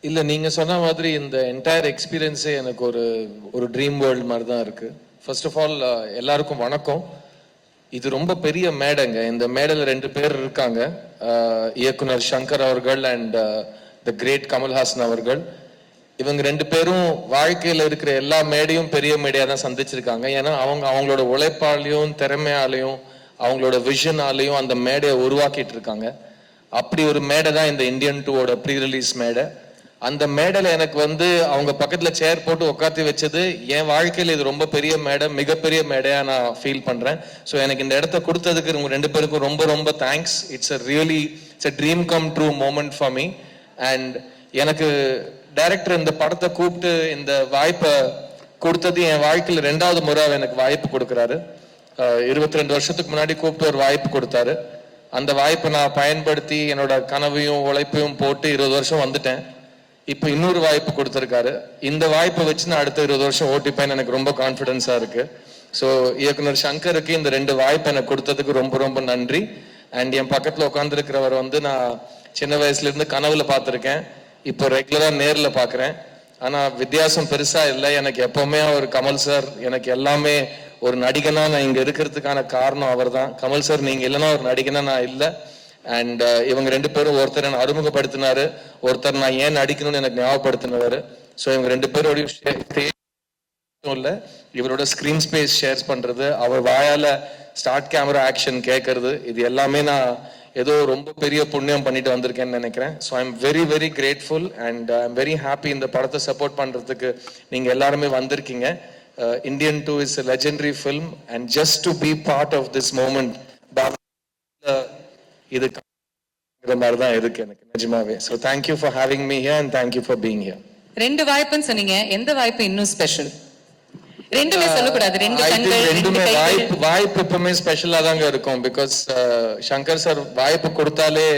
இல்லை, நீங்கள் சொன்ன மாதிரி இந்த என்டையர் எக்ஸ்பீரியன்ஸே எனக்கு ஒரு ட்ரீம் வேர்ல்டு மாதிரி தான் இருக்குது. ஃபர்ஸ்ட் ஆஃப் ஆல் எல்லாருக்கும் வணக்கம். இது ரொம்ப பெரிய மேடைங்க. இந்த மேடையில் 2 பேர் இருக்காங்க, இயக்குனர் சங்கர் அவர்கள் அண்ட் த கிரேட் கமல்ஹாசன் அவர்கள். இவங்க 2 பேரும் வாழ்க்கையில் இருக்கிற எல்லா மேடையும் பெரிய மேடையாக தான் சந்திச்சிருக்காங்க. ஏன்னா அவங்களோட உழைப்பாலையும் திறமையாலையும் அவங்களோட விஷனாலையும் அந்த மேடையை உருவாக்கிட்டு இருக்காங்க. அப்படி ஒரு மேடை தான் இந்த இந்தியன் 2ஓட ப்ரீ ரிலீஸ் மேடை. அந்த மேடையில் எனக்கு அவங்க பக்கத்தில் சேர் போட்டு உட்காந்து வச்சது என் வாழ்க்கையில் இது ரொம்ப பெரிய மேடை, மிகப்பெரிய மேடையாக நான் ஃபீல் பண்ணுறேன். ஸோ எனக்கு இந்த இடத்த கொடுத்ததுக்கு உங்கள் 2 பேருக்கும் ரொம்ப ரொம்ப thanks. It's a dream come true moment for me. And எனக்கு டைரக்டர் இந்த படத்தை கூப்பிட்டு இந்த வாய்ப்பை கொடுத்தது என் வாழ்க்கையில் 2வது முறை எனக்கு வாய்ப்பு கொடுக்குறாரு. 22 வருஷத்துக்கு முன்னாடி கூப்பிட்டு ஒரு வாய்ப்பு கொடுத்தாரு. அந்த வாய்ப்பை நான் பயன்படுத்தி என்னோட கனவையும் உழைப்பையும் போட்டு 20 வருஷம் வந்துட்டேன். இப்போ இன்னொரு வாய்ப்பு கொடுத்துருக்காரு. இந்த வாய்ப்பை வச்சு நான் அடுத்த 20 வருஷம் ஓட்டிப்பேன்னு எனக்கு ரொம்ப கான்ஃபிடென்ஸா இருக்கு. ஸோ இயக்குனர் சங்கருக்கு இந்த 2 வாய்ப்பு எனக்கு கொடுத்ததுக்கு ரொம்ப ரொம்ப நன்றி. அண்ட் என் பக்கத்தில் உட்காந்துருக்கிறவர் நான் சின்ன வயசுல இருந்து கனவுல பார்த்துருக்கேன், இப்போ ரெகுலரா நேரில் பார்க்குறேன். ஆனால் வித்தியாசம் பெருசா இல்லை. எனக்கு எப்பவுமே அவர் கமல் சார் எனக்கு எல்லாமே. ஒரு நடிகனா நான் இங்க இருக்கிறதுக்கான காரணம் அவர் தான். கமல் சார் நீங்க இல்லைன்னா ஒரு நடிகனா நான் இல்லை. அண்ட் இவங்க 2 பேரும் ஒருத்தர் என்ன அறிமுகப்படுத்தினாரு, ஒருத்தர் நான் ஏன் நடிக்கணும்னு எனக்கு ஞாபகப்படுத்தினாரு. ஸோ இவங்க 2 பேரோட இல்லை, இவரோட ஸ்கிரீன் ஸ்பேஸ் ஷேர் பண்றது, அவர் வாயால ஸ்டார்ட் கேமரா ஆக்ஷன் கேட்கறது, இது எல்லாமே நான் ஏதோ ரொம்ப பெரிய புண்ணியம் பண்ணிட்டு வந்திருக்கேன்னு நினைக்கிறேன். So I am very very grateful and I am very happy இந்த படத்தை சப்போர்ட் பண்றதுக்கு நீங்க எல்லாருமே வந்திருக்கீங்க. Indian 2 is a legendary film and just to be part of this moment இது மாதிரி தான் இருக்கு எனக்கு நிஜமாவே. So thank you for having me here and thank you for being here. 2 வாய்ப்புன்னு சொன்னீங்க, எந்த வாய்ப்பு இன்னும் ஸ்பெஷல்? 2மே சொல்லக்கூடாது, 2 கண்கள் 2 வாய்ப்பு எப்பவுமே ஸ்பெஷலா தாங்க இருக்கும். பிகாஸ் சங்கர் சார் வாய்ப்பு கொடுத்தாலே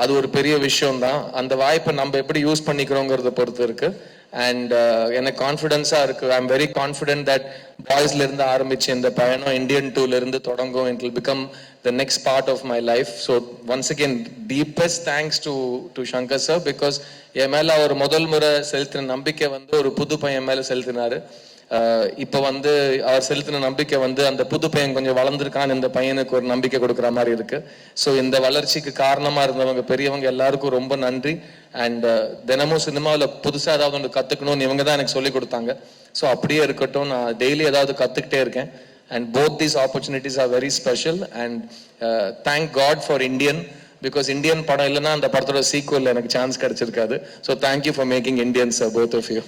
அது ஒரு பெரிய விஷயம் தான். அந்த வாய்ப்பை நம்ம எப்படி யூஸ் பண்ணிக்கிறோங்கிறத பொறுத்து இருக்கு. அண்ட் எனக்கு கான்ஃபிடென்ஸா இருக்கு. I am very confident that பாய்ஸ்ல இருந்து ஆரம்பிச்சு இந்த பயணம் இந்தியன் 2ல இருந்து தொடங்கும். It will become the next part of my life. So once again deepest thanks to Shankar sir. Because என் மேல அவர் முதல் முறை செலுத்தின நம்பிக்கை ஒரு புது பையன் மேல செலுத்தினாரு. இப்போ அவர் செலுத்தின நம்பிக்கை அந்த புது பையன் கொஞ்சம் வளர்ந்துருக்கான்னு இந்த பையனுக்கு ஒரு நம்பிக்கை கொடுக்குற மாதிரி இருக்கு. ஸோ இந்த வளர்ச்சிக்கு காரணமா இருந்தவங்க பெரியவங்க எல்லாருக்கும் ரொம்ப நன்றி. அண்ட் தினமும் சினிமாவில் புதுசாக ஏதாவது ஒன்று கற்றுக்கணும்னு இவங்க தான் எனக்கு சொல்லி கொடுத்தாங்க. ஸோ அப்படியே இருக்கட்டும், நான் டெய்லி ஏதாவது கற்றுக்கிட்டே இருக்கேன். And both these opportunities are very special. And thank God for Indian. Because Indian படம் இல்லைன்னா அந்த படத்தோட சீக்வல் எனக்கு சான்ஸ் கிடைச்சிருக்காது. So thank you for making Indians both of you.